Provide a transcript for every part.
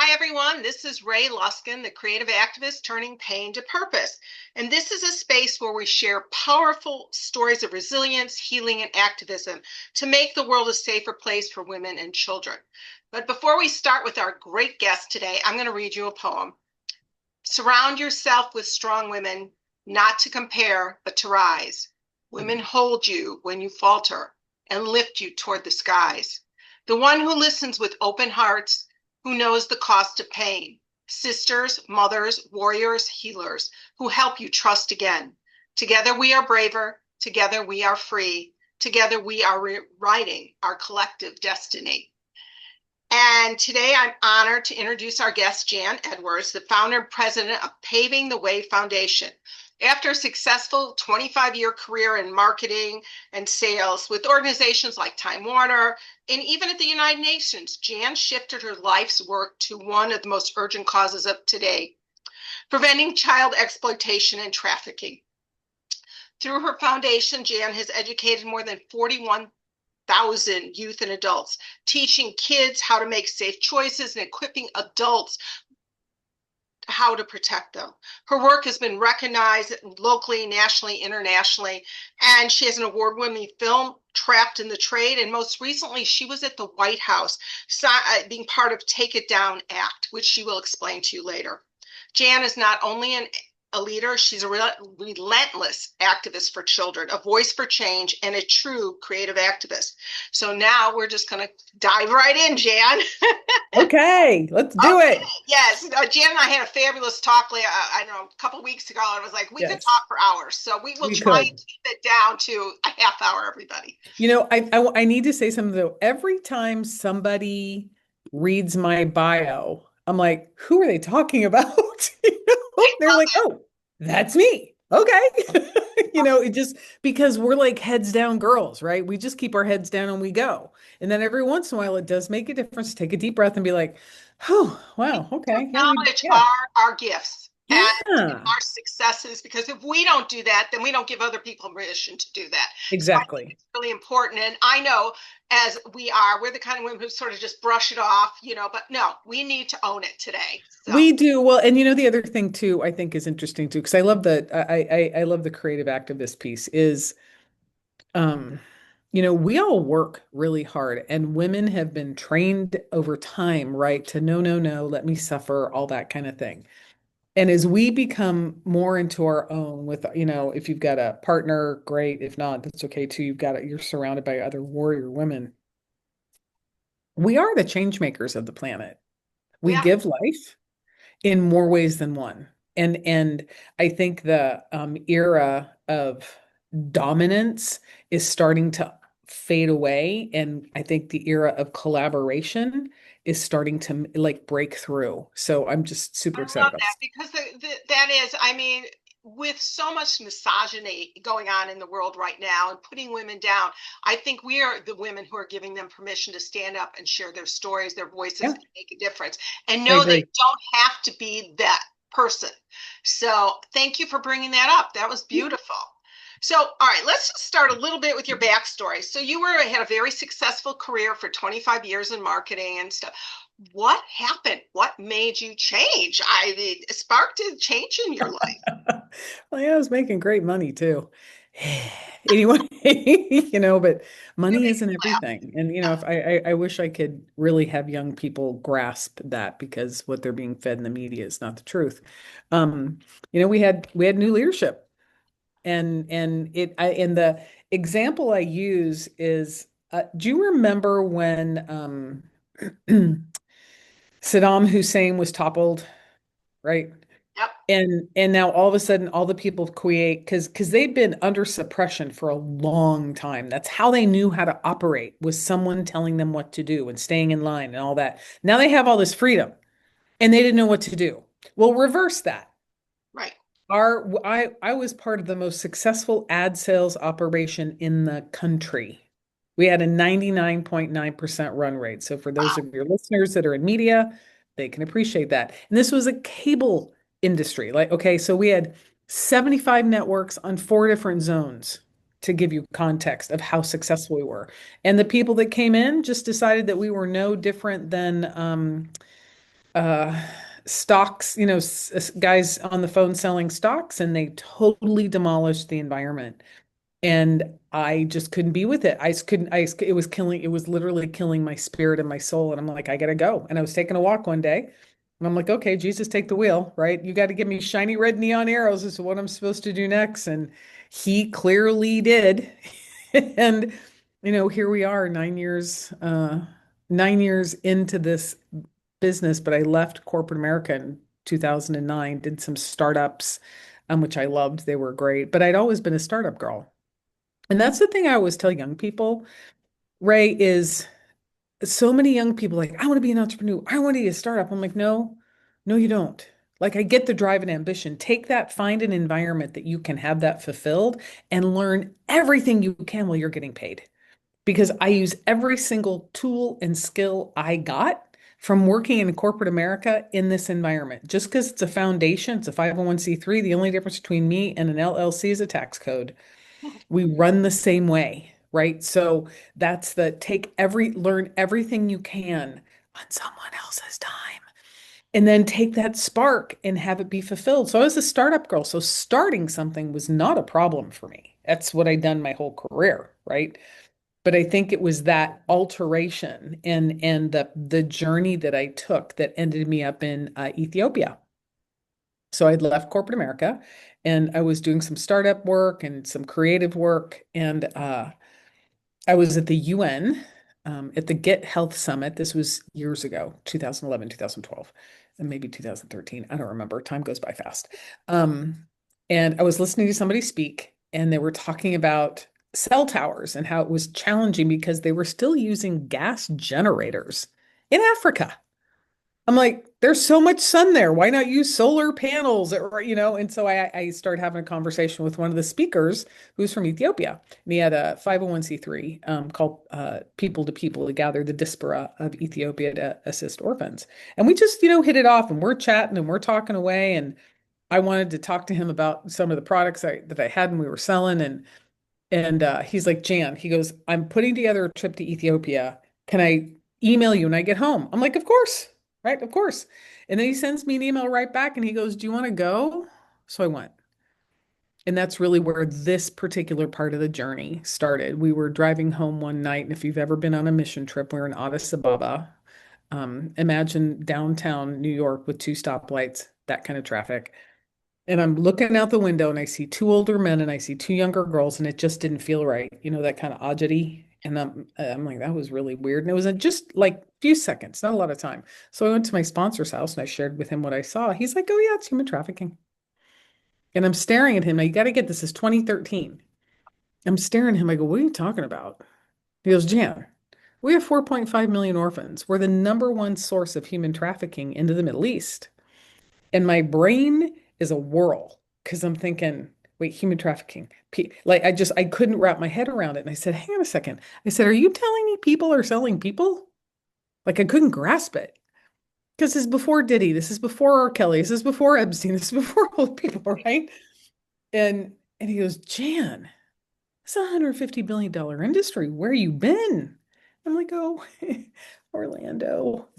Hi, everyone. This is Ray Luskin, the creative activist turning pain to purpose. And this is a space where we share powerful stories of resilience, healing, and activism to make the world a safer place for women and children. But before we start with our great guest today, I'm going to read you a poem. Surround yourself with strong women, not to compare, but to rise. Women hold you when you falter and lift you toward the skies. The one who listens with open hearts, who knows the cost of pain. Sisters, mothers, warriors, healers, who help you trust again. Together we are braver. Together we are free. Together we are rewriting our collective destiny. And today I'm honored to introduce our guest, Jan Edwards, the founder and president of Paving the Way Foundation. After a successful 25-year career in marketing and sales with organizations like Time Warner and even at the United Nations, Jan shifted her life's work to one of the most urgent causes of today, preventing child exploitation and trafficking. Through her foundation, Jan has educated more than 41,000 youth and adults, teaching kids how to make safe choices and equipping adults how to protect them. Her work has been recognized locally, nationally, internationally, and she has an award-winning film, Trapped in the Trade, and most recently she was at the White House being part of Take It Down Act, which she will explain to you later. Jan is not only a leader, she's a relentless activist for children, a voice for change, and a true creative activist. So now we're just going to dive right in, Jan. Okay, let's do Okay, it. yes. Jan and I had a fabulous talk, I don't know, a couple of weeks ago. I was like, we could Yes, talk for hours. So we will we try and could. keep it down to a half hour, everybody. I need to say something though. Every time somebody reads my bio, I'm like, who are they talking about? They're like, oh, that's me. Okay. It just because we're like heads down girls, right? We just keep our heads down and we go. And then every once in a while, it does make a difference to take a deep breath and be like, oh, wow, To okay. acknowledge Yeah. our gifts and Yeah, our successes, because if we don't do that, then we don't give other people permission to do that. So I think exactly. it's really important. And I know as we're the kind of women who sort of just brush it off, but no, we need to own it today. So We do well, and the other thing too, I think is interesting too, because I love the creative activist piece is um, we all work really hard, and women have been trained over time, right, to no, no, no, let me suffer, all that kind of thing. And as we become more into our own with, if you've got a partner, great. If not, that's okay too. You're surrounded by other warrior women. We are the change makers of the planet. We yeah. give life in more ways than one. And I think the era of dominance is starting to fade away, and I think the era of collaboration is starting to like break through. So I'm just super I excited love about that this. because that is, I mean, with so much misogyny going on in the world right now and putting women down, I think we are the women who are giving them permission to stand up and share their stories, their voices, Yeah, and make a difference and I know they agree. don't have to be that person. So thank you for bringing that up. That was Yeah. beautiful. So, all right, let's just start a little bit with your backstory. So you had a very successful career for 25 years in marketing and stuff. What happened? What made you change? I mean, it sparked a change in your life. Well, yeah, I was making great money too. Anyway, but You're money isn't making me laugh. everything. And if I wish I could really have young people grasp that because what they're being fed in the media is not the truth. Um, we had new leadership, and the example I use is, do you remember when Saddam Hussein was toppled, right? Yep. And now all of a sudden, all the people create because they've been under suppression for a long time. That's how they knew how to operate, was someone telling them what to do and staying in line and all that. Now they have all this freedom and they didn't know what to do. Well, reverse that. Right. I was part of the most successful ad sales operation in the country. We had a 99.9% run rate. So for those Wow. of your listeners that are in media, they can appreciate that. And this was a cable industry. Like, okay, so we had 75 networks on 4 different zones to give you context of how successful we were. And the people that came in just decided that we were no different than uh, stocks, guys on the phone selling stocks, and they totally demolished the environment. And I just couldn't be with it. I just couldn't, it was literally killing my spirit and my soul. And I'm like, I gotta go. And I was taking a walk one day, and I'm like, okay, Jesus, take the wheel, right? You got to give me shiny red neon arrows as to what I'm supposed to do next. And he clearly did. And, here we are 9 years into this business, but I left corporate America in 2009, did some startups, which I loved. They were great, but I'd always been a startup girl. And that's the thing I always tell young people, Ray, is so many young people like, I want to be an entrepreneur. I want to be a startup. I'm like, no, no, you don't. Like, I get the drive and ambition. Take that, find an environment that you can have that fulfilled and learn everything you can while you're getting paid. Because I use every single tool and skill I got from working in corporate America in this environment. Just because it's a foundation, it's a 501(c)(3, the only difference between me and an LLC is a tax code. We run the same way, right? So that's the learn everything you can on someone else's time. And then take that spark and have it be fulfilled. So I was a startup girl. So starting something was not a problem for me. That's what I'd done my whole career, right? But I think it was that alteration and the journey that I took that ended me up in Ethiopia. So I'd left corporate America and I was doing some startup work and some creative work. And I was at the UN at the Get Health Summit. This was years ago, 2011, 2012, and maybe 2013. I don't remember. Time goes by fast. Um, and I was listening to somebody speak, and they were talking about cell towers and how it was challenging because they were still using gas generators in Africa. I'm like, there's so much sun there. Why not use solar panels? And so I started having a conversation with one of the speakers who's from Ethiopia. And he had a 501(c)(3 called People to People to gather the diaspora of Ethiopia to assist orphans. And we just, hit it off and we're chatting and we're talking away. And I wanted to talk to him about some of the products that I had and we were selling. And he's like, Jan, he goes, I'm putting together a trip to Ethiopia. Can I email you when I get home? I'm like, of course, right? Of course. And then he sends me an email right back and he goes, do you want to go? So I went. And that's really where this particular part of the journey started. We were driving home one night, and if you've ever been on a mission trip, we're in Addis Ababa. Imagine downtown New York with two stoplights, that kind of traffic. And I'm looking out the window and I see two older men and I see two younger girls, and it just didn't feel right. That kind of oddity. And I'm like, that was really weird. And it was just like a few seconds, not a lot of time. So I went to my sponsor's house and I shared with him what I saw. He's like, oh, yeah, it's human trafficking. And I'm staring at him. Now, you got to get this is 2013. I'm staring at him. I go, what are you talking about? He goes, Jan, we have 4.5 million orphans. We're the number one source of human trafficking into the Middle East. And my brain is a whirl because I'm thinking, wait, human trafficking. Like I couldn't wrap my head around it. And I said, hang on a second. I said, are you telling me people are selling people? Like I couldn't grasp it. Because this is before Diddy. This is before R. Kelly. This is before Epstein. This is before all the people, right? And he goes, Jan, it's a $150 billion industry. Where you been? I'm like, oh, Orlando,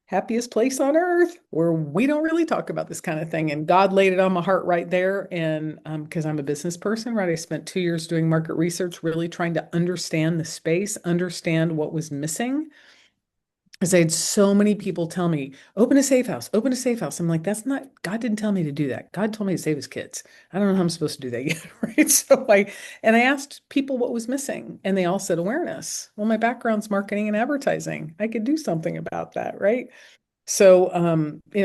happiest place on earth where we don't really talk about this kind of thing. And God laid it on my heart right there. And because I'm a business person, right? I spent 2 years doing market research, really trying to understand the space, understand what was missing. Because I had so many people tell me, open a safe house, open a safe house. I'm like, that's not, God didn't tell me to do that. God told me to save his kids. I don't know how I'm supposed to do that yet, right? And I asked people what was missing, and they all said awareness. Well, my background's marketing and advertising. I could do something about that, right? So,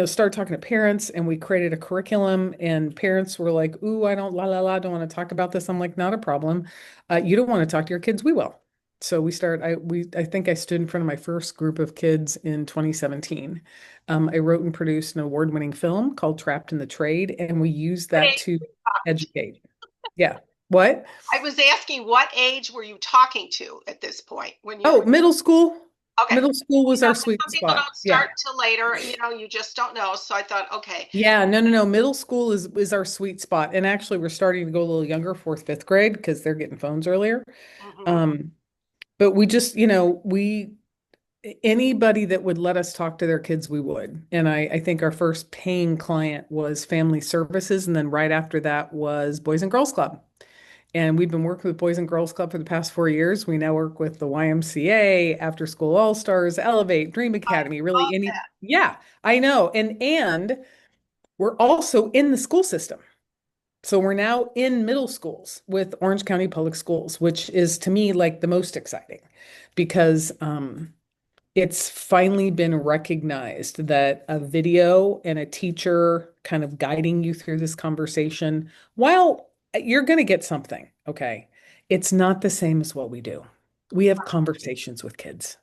started talking to parents and we created a curriculum, and parents were like, ooh, I don't, la, la, la, don't want to talk about this. I'm like, not a problem. You don't want to talk to your kids, we will. So I think I stood in front of my first group of kids in 2017. I wrote and produced an award-winning film called Trapped in the Trade, and we used What that age to were you talking to? educate. Yeah. What? I was asking what age were you talking to at this point when you Oh, were middle school. okay. Middle school was our 'Cause sweet some people spot. don't Yeah. start till later, you just don't know. So I thought, okay. Yeah, no, no, no. Middle school is our sweet spot. And actually we're starting to go a little younger, fourth, fifth grade, because they're getting phones earlier. Mhm. Um, but we just, Anybody that would let us talk to their kids, we would. And I think our first paying client was Family Services. And then right after that was Boys and Girls Club. And we've been working with Boys and Girls Club for the past 4 years. We now work with the YMCA, After School All Stars, Elevate, Dream I Academy, really love any, that. yeah, I know. And we're also in the school system. So we're now in middle schools with Orange County Public Schools, which is to me like the most exciting because it's finally been recognized that a video and a teacher kind of guiding you through this conversation, while you're going to get something, okay, it's not the same as what we do. We have conversations with kids.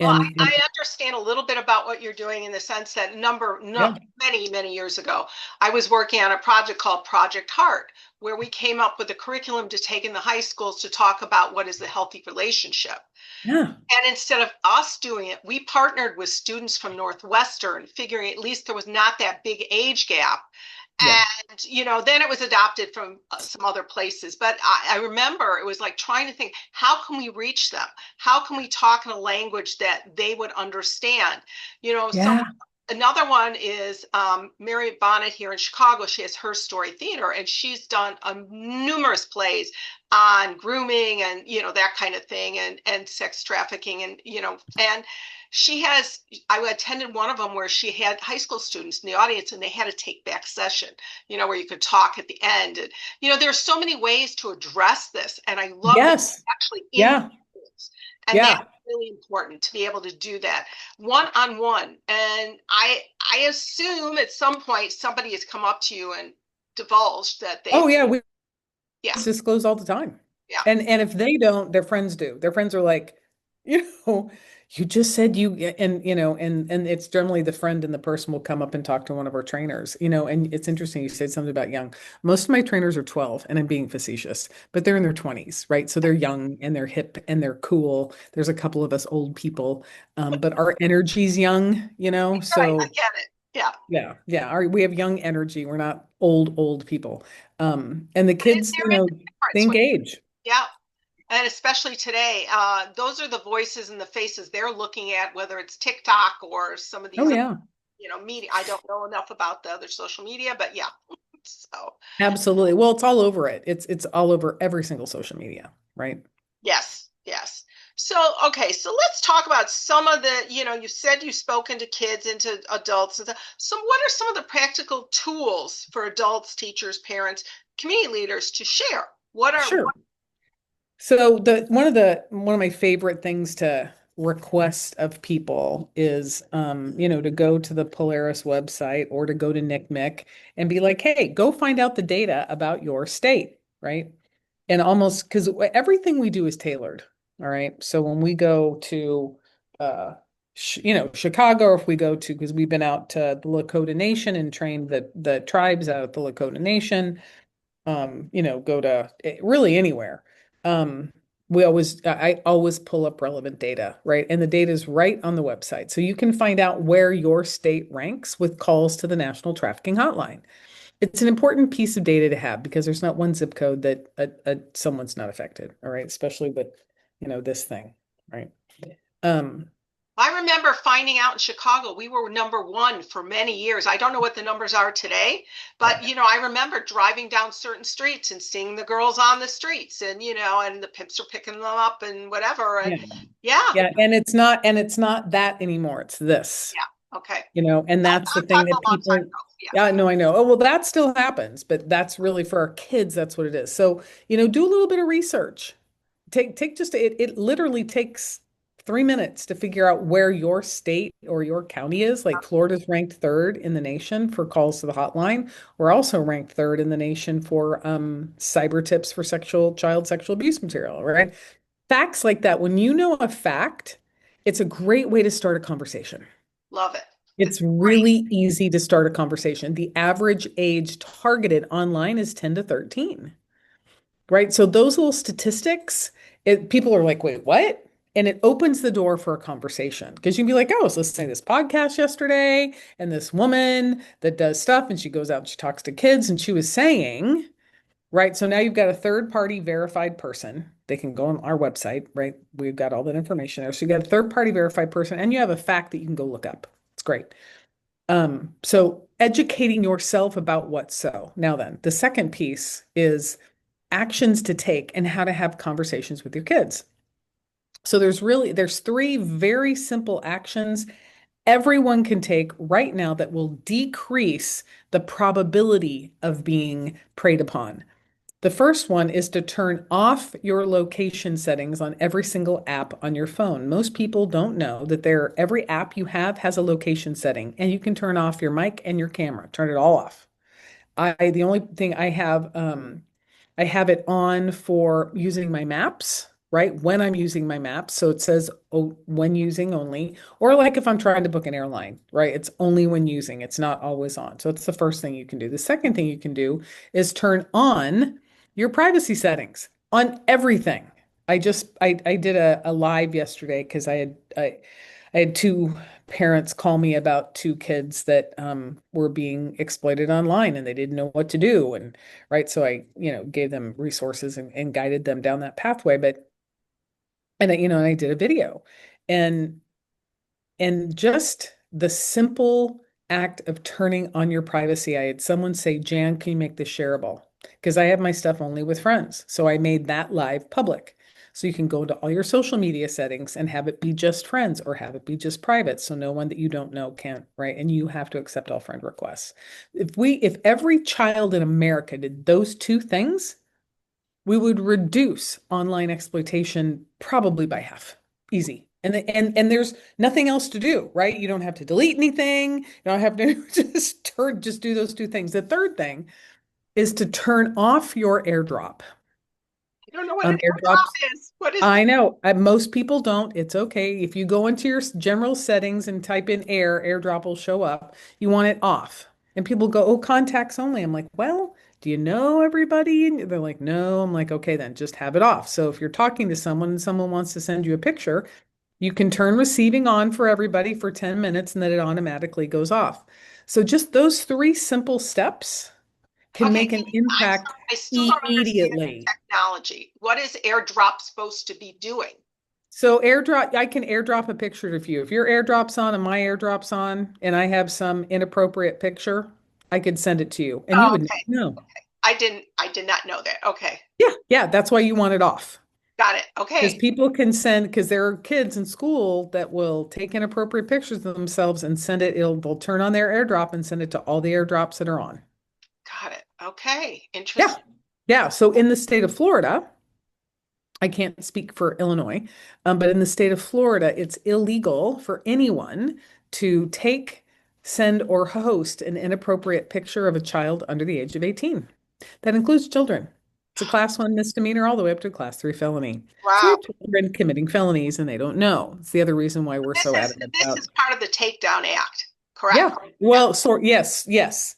Well, And I understand a little bit about what you're doing in the sense that yeah, many, many years ago, I was working on a project called Project Heart, where we came up with a curriculum to take in the high schools to talk about what is the healthy relationship. yeah, And instead of us doing it, we partnered with students from Northwestern, figuring at least there was not that big age gap. yeah, And, then it was adopted from some other places. But I remember it was like trying to think, how can we reach them? How can we talk in a language that they would understand? yeah. Another one is Mary Bonnet here in Chicago. She has Her Story Theater, and she's done numerous plays on grooming and that kind of thing, and sex trafficking, and she has. I attended one of them where she had high school students in the audience, and they had a take back session, where you could talk at the end, and there's so many ways to address this, and I love that Yes. it's actually in Yeah. schools, and that's Yeah. really important to be able to do that one on one. And I assume at some point somebody has come up to you and divulged that Oh, they've, yeah. We yeah, disclose all the time. yeah, And if they don't, their friends do. Their friends are like, you know, you just said you and and it's generally the friend and the person will come up and talk to one of our trainers, and it's interesting you said something about young. Most of my trainers are 12, and I'm being facetious, but they're in their 20s, right? So they're young and they're hip and they're cool. There's a couple of us old people, but our energy's young, right, I so get it. Yeah. yeah, yeah. We have young energy. We're not old people. And the And kids, there is a they difference when, engage. yeah. And especially today, those are the voices and the faces they're looking at, whether it's TikTok or some of Oh these, yeah, media. I don't know enough about the other social media, but yeah. So, absolutely. Well, it's all over it. It's all over every single social media, right? yes, yes. So, okay, so let's talk about some of the, you said you've spoken to kids and to adults. So, what are some of the practical tools for adults, teachers, parents, community leaders to share? Sure. So one of my favorite things to request of people is to go to the Polaris website or to go to NCMEC and be like, hey, go find out the data about your state, right? And almost because everything we do is tailored. All right. So when we go to Chicago, or if we go to, because we've been out to the Lakota Nation and trained the tribes out of the Lakota Nation, go to really anywhere. Um, I always pull up relevant data, right? And the data is right on the website. So you can find out where your state ranks with calls to the National Trafficking Hotline. It's an important piece of data to have because there's not one zip code that someone's not affected, all right? Especially with, this thing, right? Um, I remember finding out in Chicago, we were number one for many years. I don't know what the numbers are today, yeah. but I remember driving down certain streets and seeing the girls on the streets, and and the pimps are picking them up and whatever. And Yeah. yeah, Yeah. And it's not that anymore. It's this. yeah, okay. And that's the I'm thing talking that a long people time are, ago. Yeah, yeah, no, I know. Oh, well, that still happens, but that's really for our kids, that's what it is. So, do a little bit of research. Take just it literally takes 3 minutes to figure out where your state or your county is. Like Florida's ranked third in the nation for calls to the hotline. We're also ranked third in the nation for cyber tips for child sexual abuse material, right? Facts like that, when you know a fact, it's a great way to start a conversation. love it. It's It's great. really easy to start a conversation. The average age targeted online is 10 to 13, right? So those little statistics, people are like, wait, what? And it opens the door for a conversation because you'd be like, oh, I was listening to this podcast yesterday, and this woman that does stuff, and she goes out and she talks to kids, and she was saying, right? So now you've got a third party verified person. They can go on our website, right? We've got all that information there. So you got a third party verified person and you have a fact that you can go look up. It's great. So educating yourself about what's so. Now then, the second piece is actions to take and how to have conversations with your kids. So there's three very simple actions everyone can take right now that will decrease the probability of being preyed upon. The first one is to turn off your location settings on every single app on your phone. Most people don't know that every app you have has a location setting, and you can turn off your mic and your camera. Turn it all off. The only thing I have it on for using my maps, right? When I'm using my maps. So it says, oh, when using only, or like if I'm trying to book an airline, right? It's only when using, it's not always on. So it's the first thing you can do. The second thing you can do is turn on your privacy settings on everything. I did a live yesterday because I had two parents call me about two kids that were being exploited online and they didn't know what to do. And right, so I, gave them resources and guided them down that pathway. And I did a video. And and just the simple act of turning on your privacy, I had someone say, Jan, can you make this shareable? Because I have my stuff only with friends. So I made that live public. So you can go to all your social media settings and have it be just friends or have it be just private. So no one that you don't know can, right? And you have to accept all friend requests. If every child in America did those two things, we would reduce online exploitation probably by half. Easy. And there's nothing else to do, right? You don't have to delete anything. You don't have to just do those two things. The third thing is to turn off your AirDrop. I don't know what an AirDrops, airdrop is. What is I that? know. Most people don't. It's okay. If you go into your general settings and type in AirDrop will show up. You want it off. And people go, oh, contacts only. I'm like, well, do you know everybody? And they're like, no. I'm like, okay, then just have it off. So if you're talking to someone and someone wants to send you a picture, you can turn receiving on for everybody for 10 minutes and then it automatically goes off. So just those three simple steps can Okay, make an impact I still don't understand immediately. technology. What is airdrop supposed to be doing? So AirDrop, I can AirDrop a picture of you. If your AirDrop's on and my AirDrop's on, and I have some inappropriate picture, I could send it to you, and you Oh, would okay. know. I did not know that. Okay. Yeah, yeah, that's why you want it off. Got it. Because Okay. people can send, because there are kids in school that will take inappropriate pictures of themselves and send it. They'll turn on their AirDrop and send it to all the AirDrops that are on. Got it. Okay. Yeah, Interesting. yeah. So in the state of Florida, I can't speak for Illinois, but in the state of Florida, it's illegal for anyone to take, send, or host an inappropriate picture of a child under the age of 18. That includes children. It's a class one misdemeanor all the way up to a class three felony. So we Wow. have children committing felonies and they don't know. It's the other reason why we're so adamant This about. is part of the Takedown Act, correct? Yeah. Well, so yes, yes.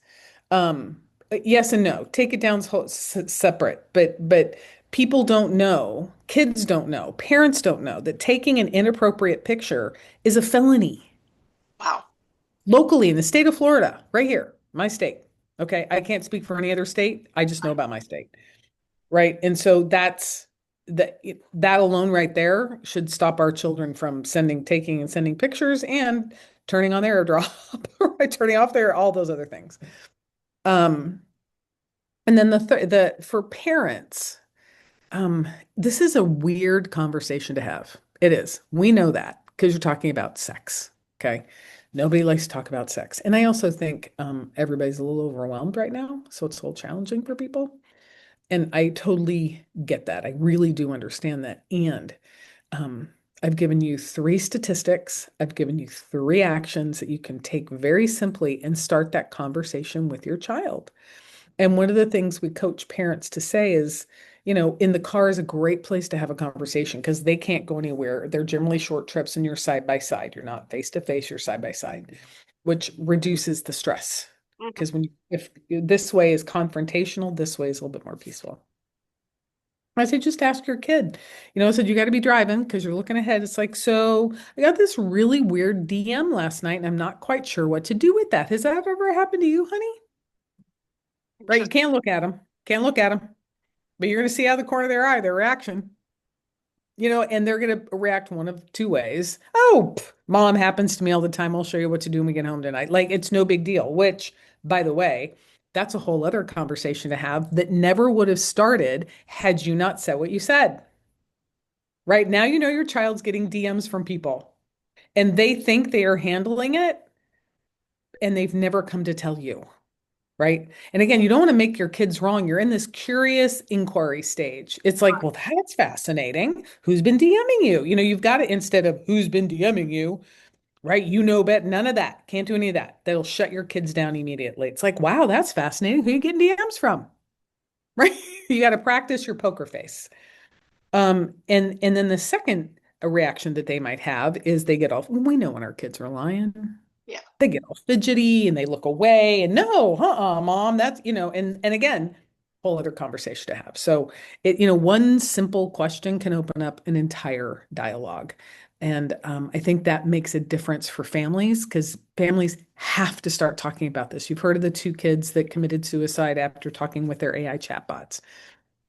Yes and no. Take it down separate, but people don't know, kids don't know, parents don't know that taking an inappropriate picture is a felony Wow. locally in the state of Florida, right here, my state. Okay, I can't speak for any other state. I just know about my state, right? And so that alone right there should stop our children from taking and sending pictures and turning on their airdrop, right? Turning off their all those other things. Um, and then the for parents, um, this is a weird conversation to have. It is. We know that because you're talking about sex. Okay. Nobody likes to talk about sex. And I also think everybody's a little overwhelmed right now. So it's a little challenging for people. And I totally get that. I really do understand that. And um, I've given you three statistics. I've given you three actions that you can take very simply and start that conversation with your child. And one of the things we coach parents to say is, in the car is a great place to have a conversation because they can't go anywhere. They're generally short trips and you're side by side. You're not face to face, you're side by side, which reduces the stress. Mhm. Because if this way is confrontational, this way is a little bit more peaceful. I say just ask your kid. I said you got to be driving because you're looking ahead. It's like, so I got this really weird DM last night and I'm not quite sure what to do with that. Has that ever happened to you, honey? Right? You Interesting. can't look at them. Can't look at them. but you're going to see out of the corner of their eye their reaction. And they're going to react one of two ways. Oh, mom happens to me all the time. I'll show you what to do when we get home tonight. Like it's no big deal, which, by the way, that's a whole other conversation to have that never would have started had you not said what you said. Right now, your child's getting DMs from people and they think they are handling it and they've never come to tell you. Right. And again, you don't want to make your kids wrong. You're in this curious inquiry stage. It's like, well, that's fascinating. Who's been DMing you? You've got to, instead of who's been DMing you, right? Bet none of that. Can't do any of that. That'll shut your kids down immediately. It's like, wow, that's fascinating. Who are you getting DMs from? Right. You got to practice your poker face. And then the second reaction that they might have is they get off. We know when our kids are lying. Yeah. They get all fidgety and they look away and no, mom, that's, and again, whole other conversation to have. So one simple question can open up an entire dialogue. And I think that makes a difference for families because families have to start talking about this. You've heard of the two kids that committed suicide after talking with their AI chatbots.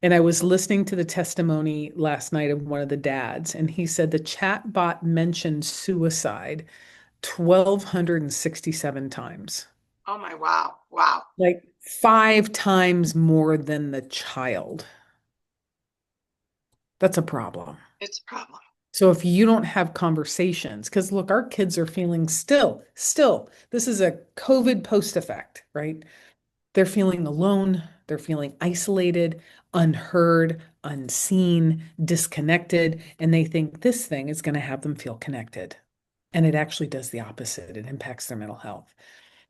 And I was listening to the testimony last night of one of the dads, and he said the chatbot mentioned suicide 1,267 times, Oh my, wow. Wow. like 5 times more than the child. That's a problem. It's a problem. So if you don't have conversations, because look, our kids are feeling still, this is a COVID post effect, right? They're feeling alone, they're feeling isolated, unheard, unseen, disconnected, and they think this thing is going to have them feel connected. And it actually does the opposite. It impacts their mental health.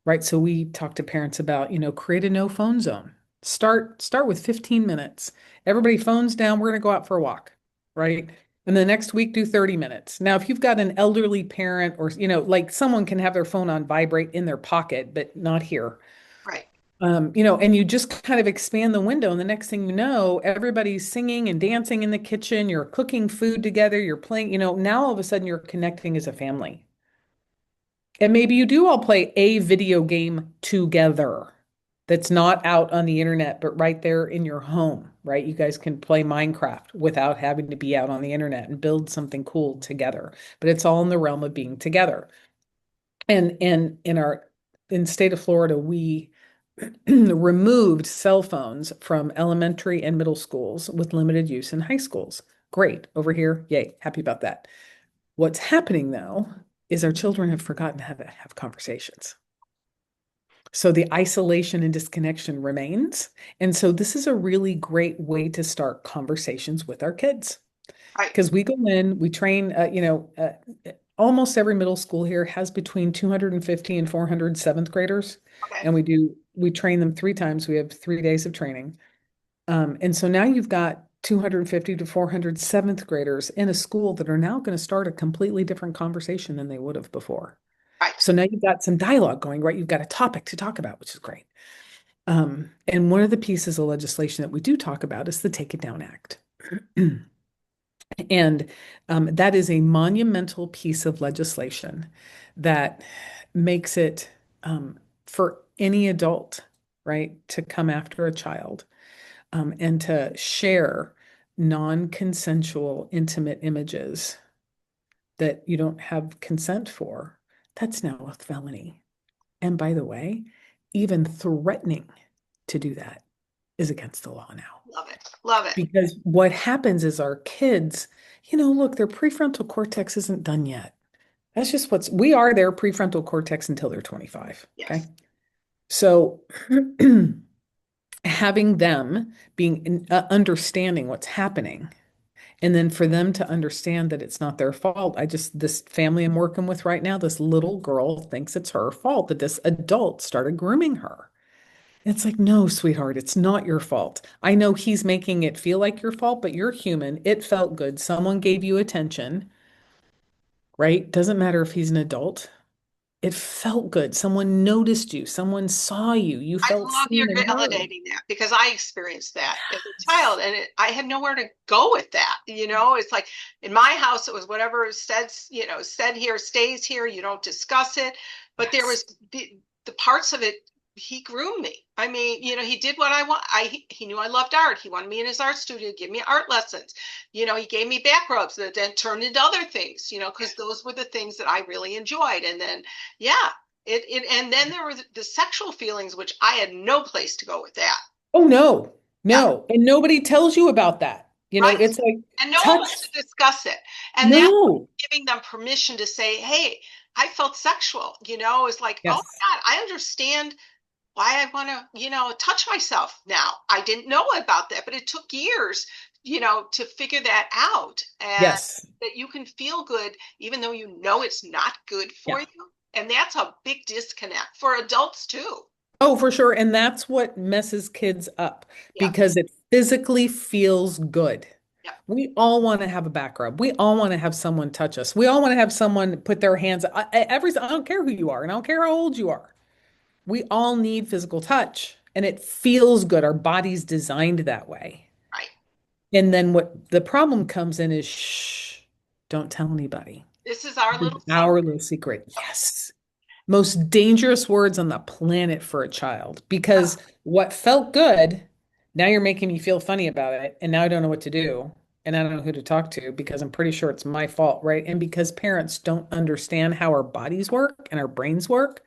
Right? So we talk to parents about, create a no phone zone. Start with 15 minutes. Everybody phones down, we're going to go out for a walk, right? And the next week do 30 minutes. Now, if you've got an elderly parent or, like someone can have their phone on vibrate in their pocket, but not here. Right. And you just kind of expand the window, and the next thing you know, everybody's singing and dancing in the kitchen, you're cooking food together, you're playing, now all of a sudden you're connecting as a family. And maybe you do all play a video game together that's not out on the internet, but right there in your home, right? You guys can play Minecraft without having to be out on the internet and build something cool together. But it's all in the realm of being together. And in state of Florida, we removed cell phones from elementary and middle schools with limited use in high schools. Great. Over here, yay, happy about that. What's happening though is our children have forgotten how to have conversations. So the isolation and disconnection remains. And so this is a really great way to start conversations with our kids. Right. Because we go in, we train, almost every middle school here has between 250 and 400 seventh graders. Okay. And we train them 3 times. We have 3 days of training. And so now you've got 250 to 400 seventh graders in a school that are now going to start a completely different conversation than they would have before. Right. So now you've got some dialogue going, right? You've got a topic to talk about, which is great. And one of the pieces of legislation that we do talk about is the Take It Down Act. And that is a monumental piece of legislation that makes it for any adult, right, to come after a child and to share non-consensual intimate images that you don't have consent for. That's now a felony. And by the way, even threatening to do that is against the law now. Love it. Love it. Because what happens is our kids, look, their prefrontal cortex isn't done yet. That's just we are their prefrontal cortex until they're 25. Yes. Okay. So having them being understanding what's happening, and then for them to understand that it's not their fault. This family I'm working with right now, this little girl thinks it's her fault that this adult started grooming her. It's like, no, sweetheart, it's not your fault. I know he's making it feel like your fault, but you're human. It felt good. Someone gave you attention, right? Doesn't matter if he's an adult. It felt good. Someone noticed you. Someone saw you. You I felt love you're seen and heard. validating that because I experienced that as a child and I had nowhere to go with that. It's like in my house, it was whatever said here stays here. You don't discuss it. But there was the parts of it he groomed me. I mean, he did what I want. He knew I loved art. He wanted me in his art studio, give me art lessons. He gave me back rubs that then turned into other things, because those were the things that I really enjoyed. And then, yeah, and then there were the sexual feelings, which I had no place to go with that. Oh no, Yeah, no. And nobody tells you about that. right. It's like And no one touch. wants to discuss it. And that's No. giving them permission to say, hey, I felt sexual, it's like, oh Yes. my God, I understand why I want to, touch myself now. I didn't know about that, but it took years, to figure that out, and Yes. that you can feel good even though you know it's not good for Yeah. you. And that's a big disconnect for adults too. Oh, for sure. And that's what messes kids up Yeah, because it physically feels good. yeah, We all want to have a back rub. We all want to have someone touch us. We all want to have someone put their hands. I don't care who you are, and I don't care how old you are. We all need physical touch, and it feels good. Our body's designed that way. right. And then what the problem comes in is shh, don't tell anybody. This is our This is little secret. our little secret. Yes. Most dangerous words on the planet for a child because what felt good, now you're making me feel funny about it. And now I don't know what to do. And I don't know who to talk to because I'm pretty sure it's my fault, right? And because parents don't understand how our bodies work and our brains work,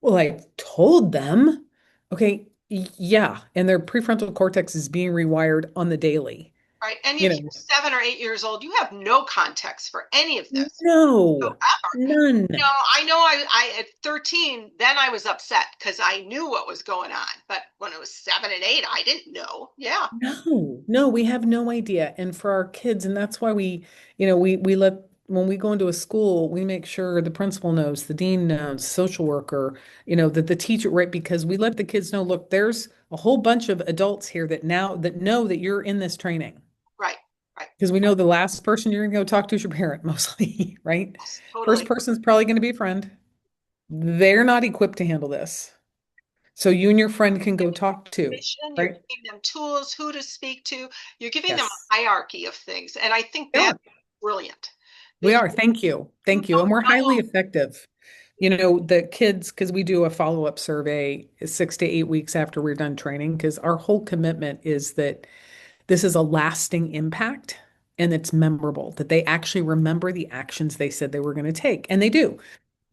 well, I told them, okay, yeah. And their prefrontal cortex is being rewired on the daily. Right. And You if you're know, 7 or 8 years old, you have no context for any of this. no, none. I know I at 13, then I was upset because I knew what was going on. But when it was 7 and 8, I didn't know. Yeah, No, no, we have no idea. And for our kids, and that's why we let when we go into a school, we make sure the principal knows, the dean knows, social worker, that the teacher, right? Because we let the kids know, look, there's a whole bunch of adults here that know that you're in this training. right, right. Because we know the last person you're gonna go talk to is your parent, mostly, right? Yes, First totally. person's probably gonna be a friend. They're not equipped to handle this. So you and your friend can go talk to, Mission, you're right? giving them tools, who to speak to. You're giving them Yes. a hierarchy of things. And I think They that's are. brilliant We that are. Thank you. you Thank you. And don't we're highly know. effective. The kids, because we do a follow-up survey 6 to 8 weeks after we're done training, because our whole commitment is that this is a lasting impact and it's memorable, that they actually remember the actions they said they were going to take. And they do.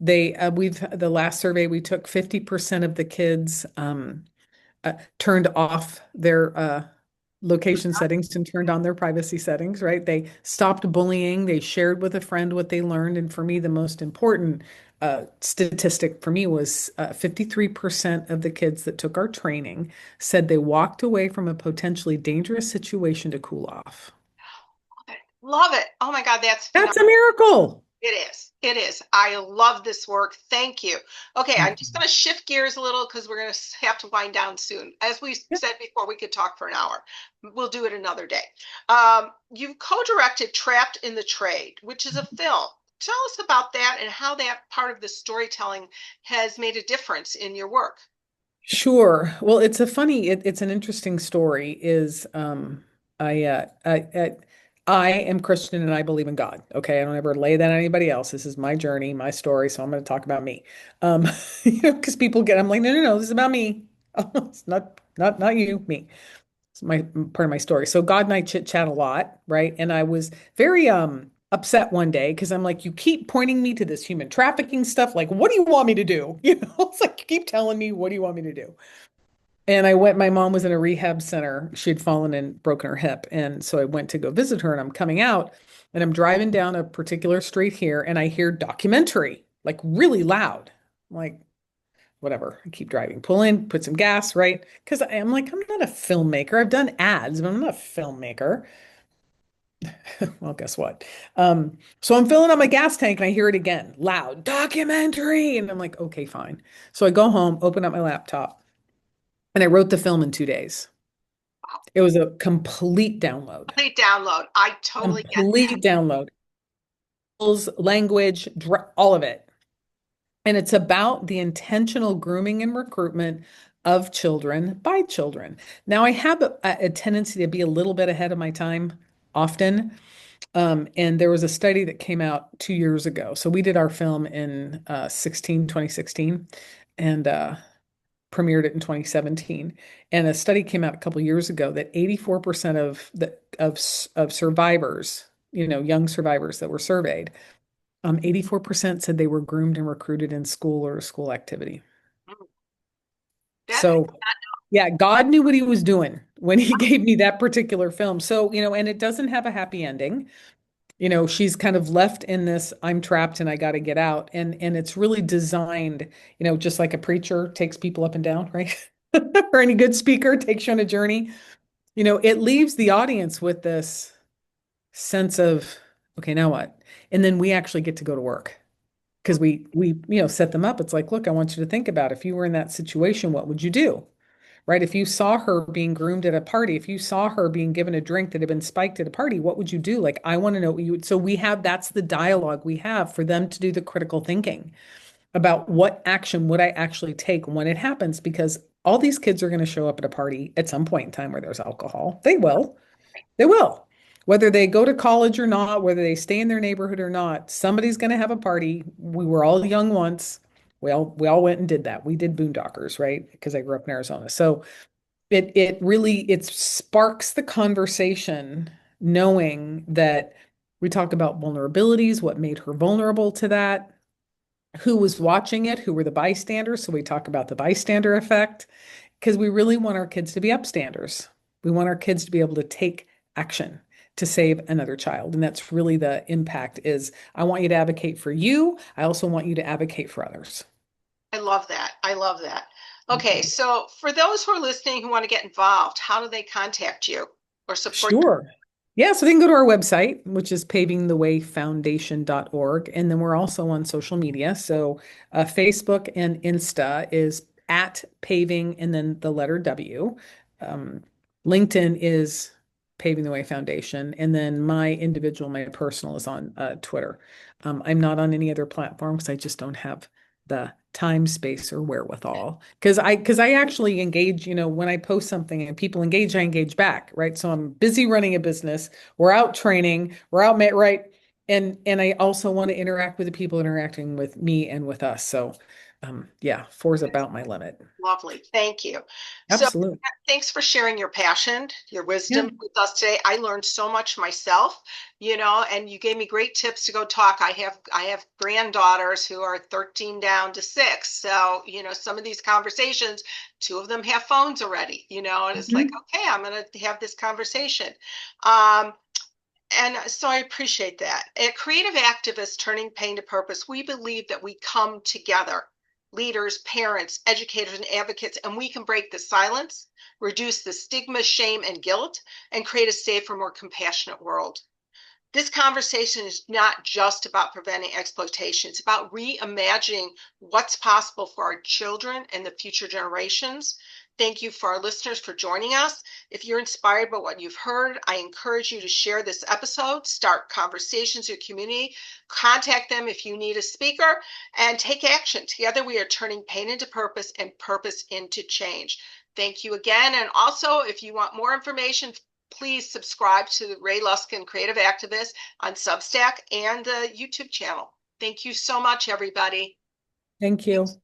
The last survey we took 50% of the kids turned off their location settings and turned on their privacy settings, right? They stopped bullying. They shared with a friend what they learned. And for me, the most important statistic for me was 53% of the kids that took our training said they walked away from a potentially dangerous situation to cool off. Love it. Oh my God, that's phenomenal. That's a miracle. It is. It is. I love this work. Thank you. Okay, I'm Thank just you. going to shift gears a little because we're going to have to wind down soon. As we Yeah, said before, we could talk for an hour. We'll do it another day. You co-directed Trapped in the Trade, which is a film. Tell us about that and how that part of the storytelling has made a difference in your work. sure. Well, it's an interesting story. I, uh, I, I, I am Christian and I believe in God. Okay. I don't ever lay that on anybody else. This is my journey, my story. So I'm going to talk about me. Um, because I'm like, no, no, no, this is about me. It's not you, me. It's my part of my story. So God and I chit chat a lot, right? And I was very upset one day because I'm like, you keep pointing me to this human trafficking stuff. Like, what do you want me to do? It's like you keep telling me, what do you want me to do? And my mom was in a rehab center. She had fallen and broken her hip. And so I went to go visit her and I'm coming out and I'm driving down a particular street here and I hear documentary, like really loud. I'm like, whatever. I keep driving, pull in, put some gas, right? Because I'm like, I'm not a filmmaker. I've done ads, but I'm not a filmmaker. Well, guess what? So I'm filling up my gas tank and I hear it again, loud, documentary. And I'm like, okay, fine. So I go home, open up my laptop, and I wrote the film in 2 days. It was a complete download, Complete download. I totally get that. complete download. Language, all of it. And it's about the intentional grooming and recruitment of children by children. Now, I have a tendency to be a little bit ahead of my time often. And there was a study that came out 2 years ago. So we did our film in 2016. And premiered it in 2017, and a study came out a couple years ago that 84% of survivors, young survivors that were surveyed, 84% said they were groomed and recruited in school or a school activity. Mm. That So, yeah, God knew what he was doing when he gave me that particular film. So, and it doesn't have a happy ending. She's kind of left in this, I'm trapped and I got to get out. And it's really designed, just like a preacher takes people up and down, right? Or any good speaker takes you on a journey. It leaves the audience with this sense of, okay, now what? And then we actually get to go to work because we set them up. It's like, look, I want you to think about if you were in that situation, what would you do? Right? If you saw her being groomed at a party, if you saw her being given a drink that had been spiked at a party, what would you do? Like, I want to know what you would. So that's the dialogue we have for them to do the critical thinking about what action would I actually take when it happens, because all these kids are going to show up at a party at some point in time where there's alcohol. They will. They will. Whether they go to college or not, whether they stay in their neighborhood or not, somebody's going to have a party. We were all young once. We all went and did that. We did boondockers, right? Because I grew up in Arizona. So it really it sparks the conversation, knowing that we talk about vulnerabilities, what made her vulnerable to that, who was watching it, who were the bystanders. So we talk about the bystander effect, because we really want our kids to be upstanders. We want our kids to be able to take action to save another child. And that's really the impact is I want you to advocate for you. I also want you to advocate for others. I love that. I love that. Okay, so for those who are listening who want to get involved, how do they contact you or support you? Sure. Yeah, so they can go to our website, which is pavingthewayfoundation.org. And then we're also on social media. So Facebook and Insta is at paving and then the letter W. Um, LinkedIn is Paving the Way Foundation. And then my individual, my personal is on Twitter. I'm not on any other platform because I just don't have the time, space, or wherewithal. Because I actually engage, when I post something and people engage, I engage back, right? So I'm busy running a business. We're out training, we're out, right? And I also want to interact with the people interacting with me and with us. So yeah, four is about my limit. Lovely. Thank you. So Absolutely. thanks for sharing your passion, your Yeah. wisdom with us today. I learned so much myself, and you gave me great tips to go talk. I have granddaughters who are 13 down to 6. So, some of these conversations, two of them have phones already, and it's like, Mhm. okay, I'm going to have this conversation. Um, and so I appreciate that. At Creative Activists Turning Pain to Purpose, we believe that we come together, leaders, parents, educators, and advocates, and we can break the silence, reduce the stigma, shame, and guilt, and create a safer, more compassionate world. This conversation is not just about preventing exploitation. It's about reimagining what's possible for our children and the future generations. Thank you for our listeners for joining us. If you're inspired by what you've heard, I encourage you to share this episode, start conversations with your community, contact them if you need a speaker, and take action. Together, we are turning pain into purpose and purpose into change. Thank you again. And also, if you want more information, please subscribe to the Ray Luskin Creative Activist on Substack and the YouTube channel. Thank you so much, everybody. Thank Thanks. you.